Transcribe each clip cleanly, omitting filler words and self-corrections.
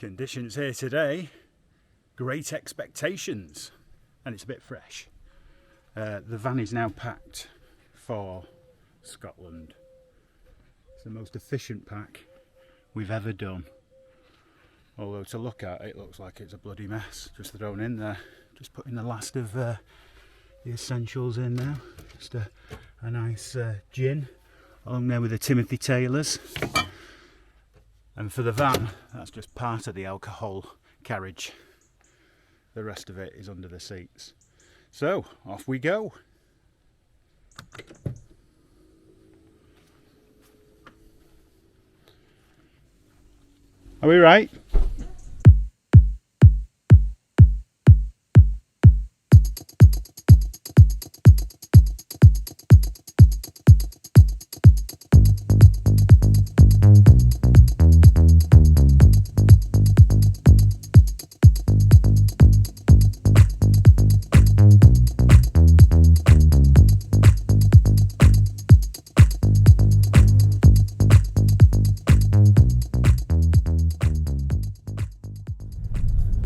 Conditions here today, great expectations, and it's a bit fresh. The van is now packed for Scotland. It's the most efficient pack we've ever done. Although to look at it looks like it's a bloody mess, just thrown in there. Just putting the last of the essentials in now. Just a nice gin along there with the Timothy Taylors. And for the van, that's just part of the alcohol carriage. The rest of it is under the seats. So, off we go. Are we right?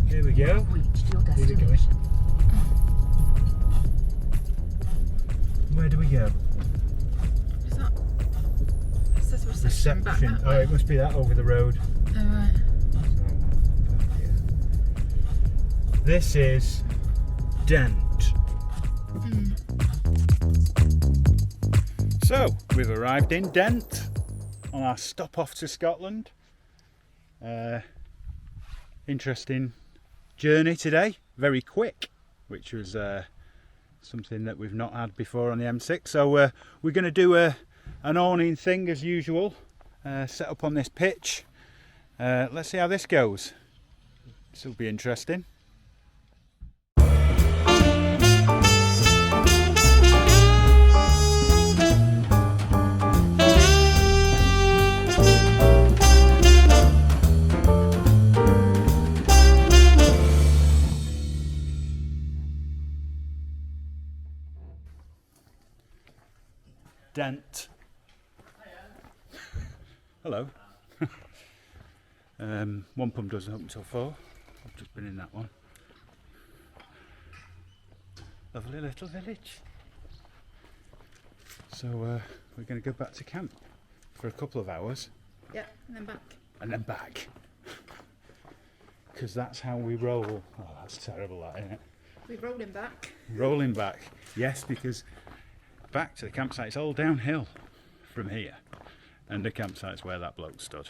Here we go. Where do we go? Is that? It says reception. Back that way. Oh, it must be that over the road. Oh, right. This is Dent. So, we've arrived in Dent on our stop off to Scotland. Interesting journey today, very quick, which was something that we've not had before on the M6. So we're going to do an awning thing as usual, set up on this pitch. Let's see how this goes. This will be interesting. Dent. Hello. One pump doesn't open until 4. I've just been in that one. Lovely little village. So we're going to go back to camp for a couple of hours. Yeah, and then back. And then back. Because that's how we roll. Oh, that's terrible, that, isn't it? We're rolling back. Rolling back. Yes, because back to the campsite, it's all downhill from here, and the campsite's where that bloke stood.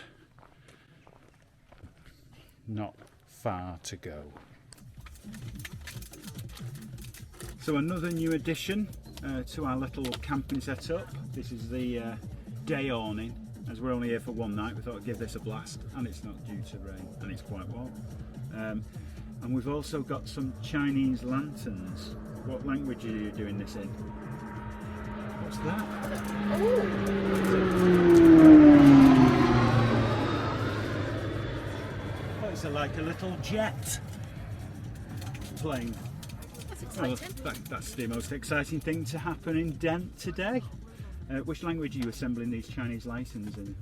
Not far to go. So another new addition to our little camping setup. This is the day awning. As we're only here for one night, we thought I'd give this a blast, and it's not due to rain, and it's quite warm. And we've also got some Chinese lanterns. What language are you doing this in? What's that? Oh, it's like a little jet plane. That's exciting. Well, that's the most exciting thing to happen in Dent today. Which language are you assembling these Chinese lanterns in?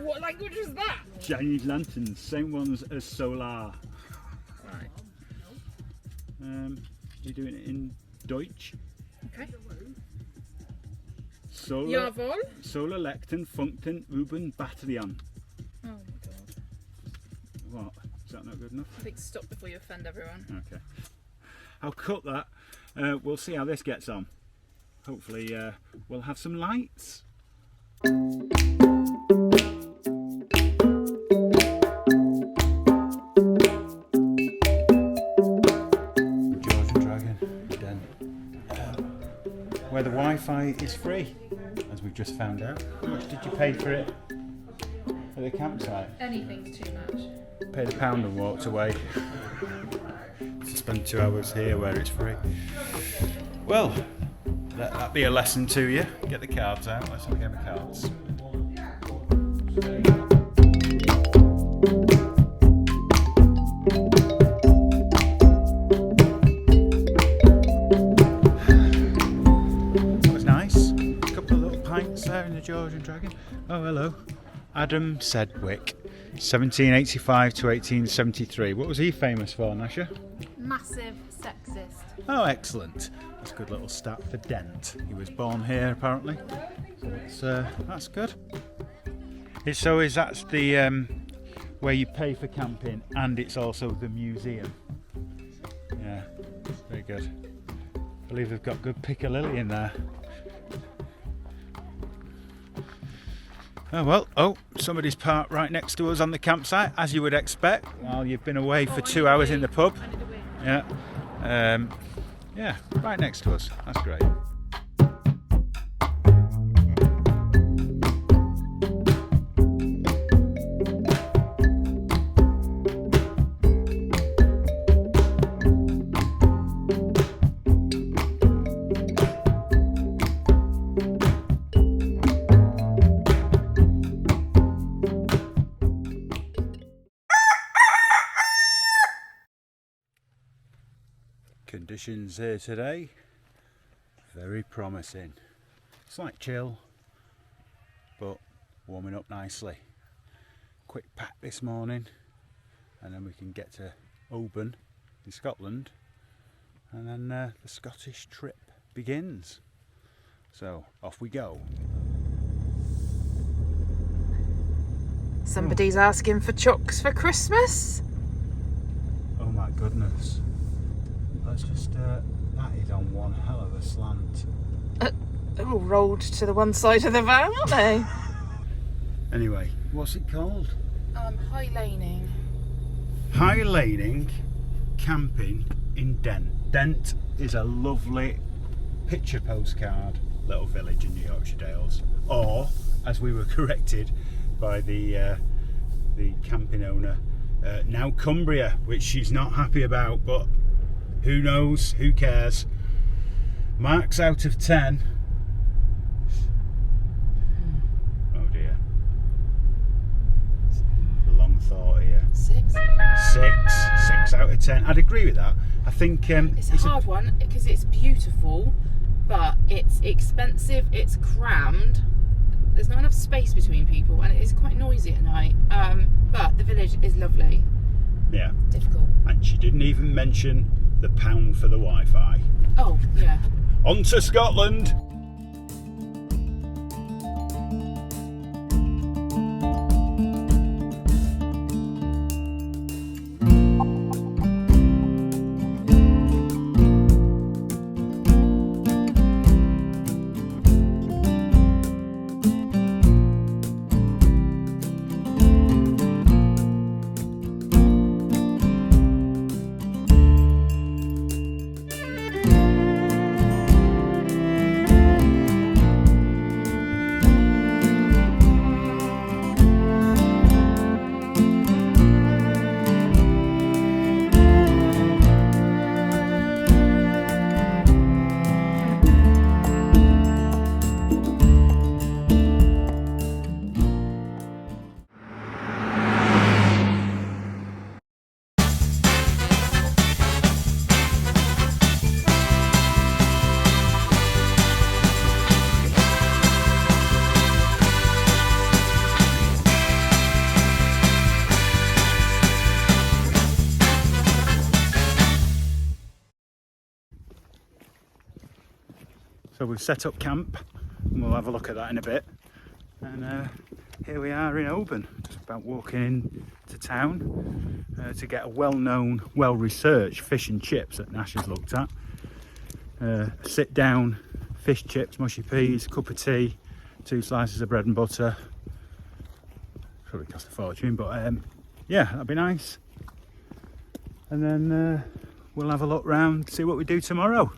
What language is that? Chinese lanterns, same ones as solar. Right. You're doing it in Deutsch. Okay. Solar, Jawohl. Solar Lecten Funkten Uben Batterian. Oh my god. What? Is that not good enough? I think stop before you offend everyone. Okay. I'll cut that. We'll see how this gets on. Hopefully we'll have some lights. Where the Wi-Fi is free, as we've just found out. How much did you pay for it at the campsite? Anything's too much. Paid £1 and walked away. To spend 2 hours here where it's free. Well, let that be a lesson to you. Get the cards out. Let's have a game of cards. Georgian Dragon. Oh, hello. Adam Sedgwick 1785 to 1873. What was he famous for, Gnasher? Massive sexist. Oh, excellent. That's a good little stat for Dent. He was born here, apparently. So that's good. So is that the where you pay for camping, and it's also the museum? Yeah, very good. I believe they've got good piccalilli in there. Oh well, somebody's parked right next to us on the campsite, as you would expect, while you've been away for 2 hours in the pub. Yeah, yeah, right next to us. That's great. Conditions here today, very promising. Slight chill, but warming up nicely. Quick pack this morning, and then we can get to OBAN in Scotland, and then the Scottish trip begins. So off we go. Somebody's asking for chocks for Christmas. Oh my goodness. Let's just, that is on one hell of a slant. They're all rolled to the one side of the van, aren't they? Anyway, what's it called? High laning. High laning camping in Dent. Dent is a lovely picture postcard little village in the Yorkshire Dales. Or, as we were corrected by the camping owner, now Cumbria, which she's not happy about, but who knows, who cares. Marks out of 10. Oh dear. The long thought here. 6. 6 out of 10. I'd agree with that. I think it's a hard one because it's beautiful, but it's expensive, it's crammed, there's not enough space between people, and it is quite noisy at night. But the village is lovely. Yeah. Difficult. And she didn't even mention the pound for the Wi-Fi. Oh, yeah. On to Scotland! So we've set up camp, and we'll have a look at that in a bit. And here we are in Oban, just about walking into town to get a well-known, well-researched fish and chips that Gnasher's looked at. Sit down, fish chips, mushy peas, cup of tea, 2 slices of bread and butter. Probably cost a fortune, but yeah, that'd be nice. And then we'll have a look round, see what we do tomorrow.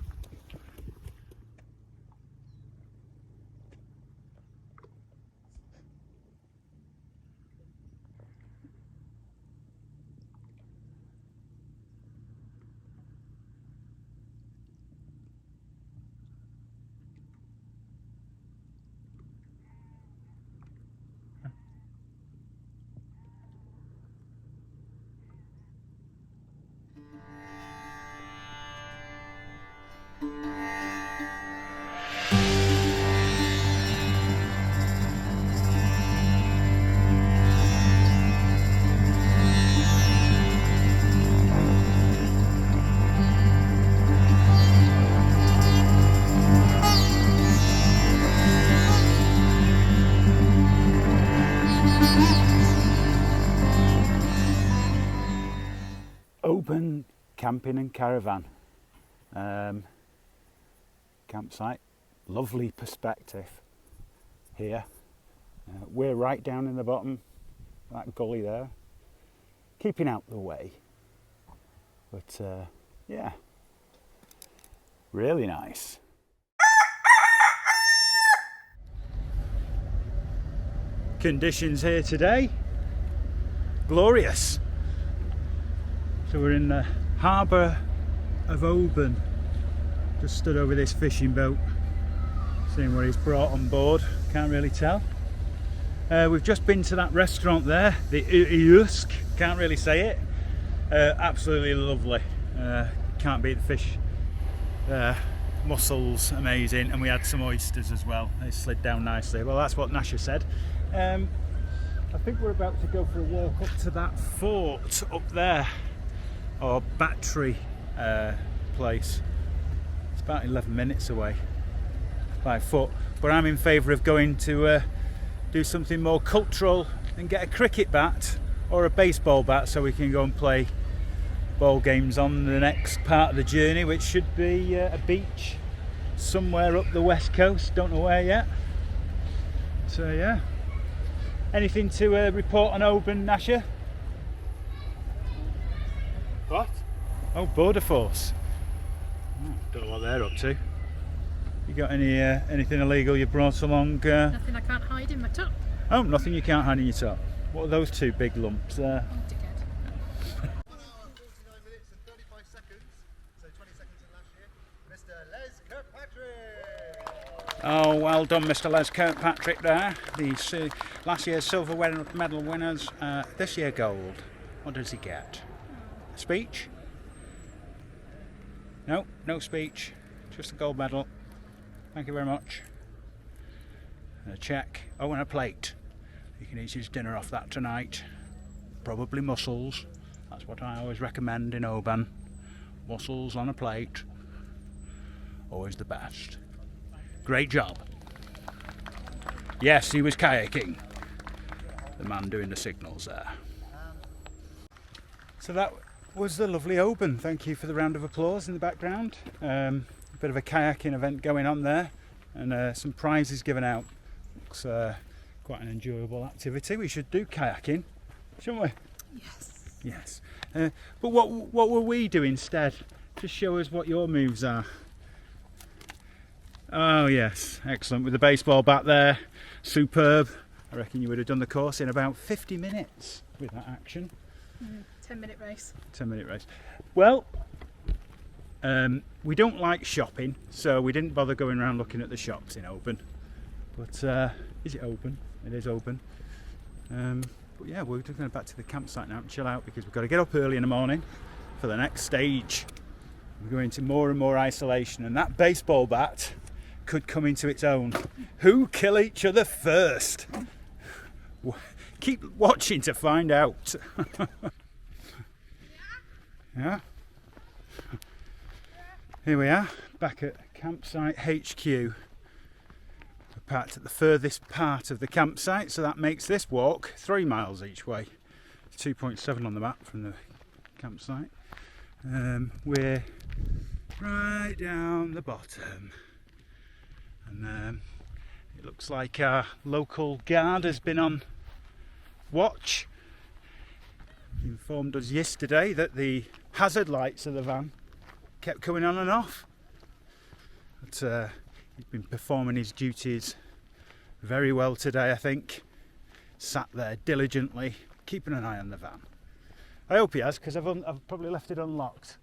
Oban camping and caravan campsite. Lovely perspective here. We're right down in the bottom, that gully there, keeping out the way. But yeah, really nice. Conditions here today, glorious. So we're in the harbour of Oban. Just stood over this fishing boat, seeing what he's brought on board. Can't really tell. We've just been to that restaurant there, the Usk. Can't really say it. Absolutely lovely. Can't beat the fish. Mussels, amazing, and we had some oysters as well. They slid down nicely. Well, that's what Gnasher said. I think we're about to go for a walk up to that fort up there, or battery place. It's about 11 minutes away by foot, but I'm in favour of going to do something more cultural and get a cricket bat or a baseball bat so we can go and play ball games on the next part of the journey, which should be a beach somewhere up the west coast, don't know where yet. So yeah, anything to report on Oban, Gnasher? What? Oh, Border Force. Oh, don't know what they're up to. You got any anything illegal you brought along? Nothing I can't hide in my top. Oh, nothing you can't hide in your top. What are those two big lumps there? Oh, dickhead. 1 hour, 49 minutes and 35 seconds. So 20 seconds in last year. Mr. Les Kirkpatrick. Oh, well done, Mr. Les Kirkpatrick there. The last year's silver medal winners, this year gold. What does he get? Speech? No, no speech. Just a gold medal. Thank you very much. And a cheque. Oh, and a plate. He can eat his dinner off that tonight. Probably mussels. That's what I always recommend in Oban. Mussels on a plate. Always the best. Great job. Yes, he was kayaking. The man doing the signals there. So that was the lovely Oban. Thank you for the round of applause in the background. A bit of a kayaking event going on there, and some prizes given out. Looks quite an enjoyable activity. We should do kayaking, shouldn't we? Yes. Yes. But what were we doing instead? Just show us what your moves are. Oh yes, excellent, with the baseball bat there. Superb. I reckon you would have done the course in about 50 minutes with that action. 10-minute race. 10-minute race. Well, we don't like shopping, so we didn't bother going around looking at the shops in Oban. But is it Oban? It is Oban. But yeah, we're going back to the campsite now and chill out, because we've got to get up early in the morning for the next stage. We're going into more and more isolation, and that baseball bat could come into its own. Who kill each other first? Keep watching to find out. Yeah. Here we are, back at campsite HQ. We're parked at the furthest part of the campsite, so that makes this walk 3 miles each way. It's 2.7 on the map from the campsite. We're right down the bottom, and it looks like our local guard has been on watch. He informed us yesterday that the hazard lights of the van kept coming on and off. But he's been performing his duties very well today, I think. Sat there diligently, keeping an eye on the van. I hope he has, because I've probably left it unlocked.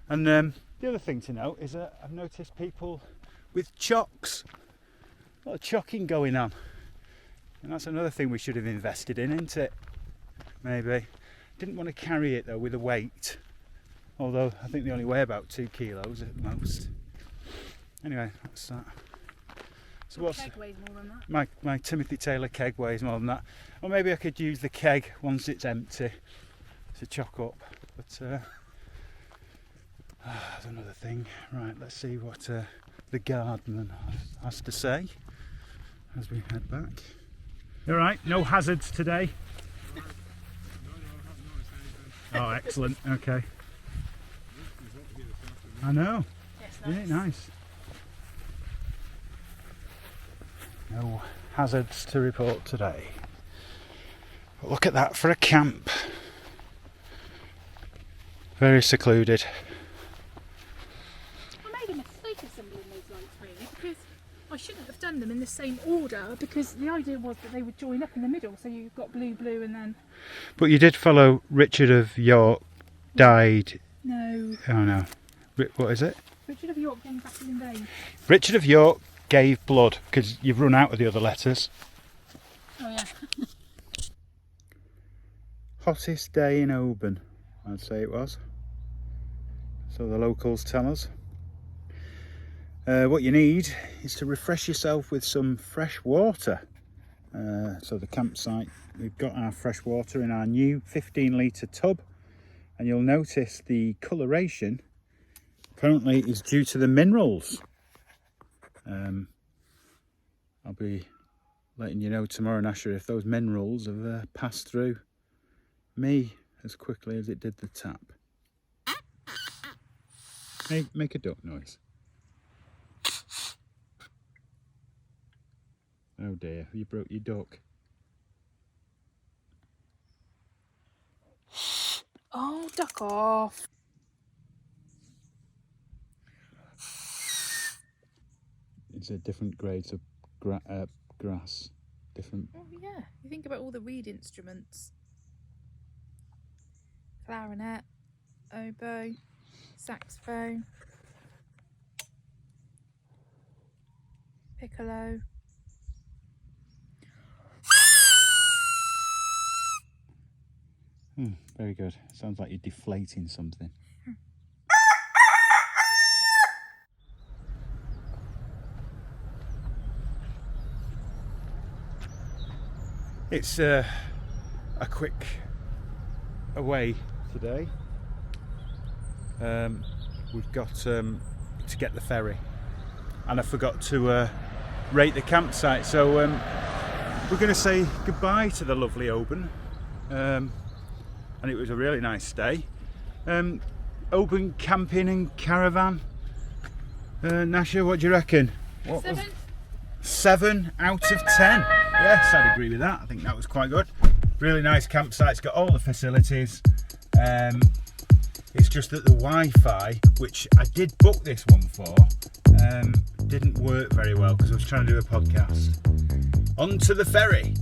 And the other thing to note is that I've noticed people with chocks. A lot of chocking going on. And that's another thing we should have invested in, isn't it? Maybe. Didn't want to carry it though with a weight. Although I think they only weigh about 2 kilos at most. Anyway, that's that. So what's keg weighs more than that. My Timothy Taylor keg weighs more than that. Or maybe I could use the keg once it's empty to chock up. But that's another thing. Right, let's see what the guardman has to say as we head back. All right, no hazards today. Oh, excellent. Okay. I know. Yes, Isn't it nice? No hazards to report today. But look at that for a camp. Very secluded. I made a mistake assembling those lights really, because I shouldn't have done them in the same order, because the idea was that they would join up in the middle, so you've got blue, blue, and then... But you did follow Richard of York died. No. Oh no. What is it? Richard of York came back in vain. Richard of York gave blood, because you've run out of the other letters. Oh yeah. Hottest day in Oban, I'd say it was. So the locals tell us. What you need is to refresh yourself with some fresh water. So the campsite, we've got our fresh water in our new 15-litre tub, and you'll notice the coloration apparently is due to the minerals. I'll be letting you know tomorrow, Gnasher, if those minerals have passed through me as quickly as it did the tap. Make a duck noise. Oh dear, you broke your duck. Oh, duck off. It's a different grades of grass. Different. Oh yeah, you think about all the reed instruments. Clarinet, oboe, saxophone, piccolo. Very good. Sounds like you're deflating something. It's a quick away today. We've got to get the ferry, and I forgot to rate the campsite, so we're going to say goodbye to the lovely Oban, and it was a really nice stay. Oban camping and caravan. Gnasher, what do you reckon? 7 out of 10. Yes, I'd agree with that. I think that was quite good. Really nice campsite. It's got all the facilities. It's just that the Wi-Fi, which I did book this one for, didn't work very well because I was trying to do a podcast. On to the ferry.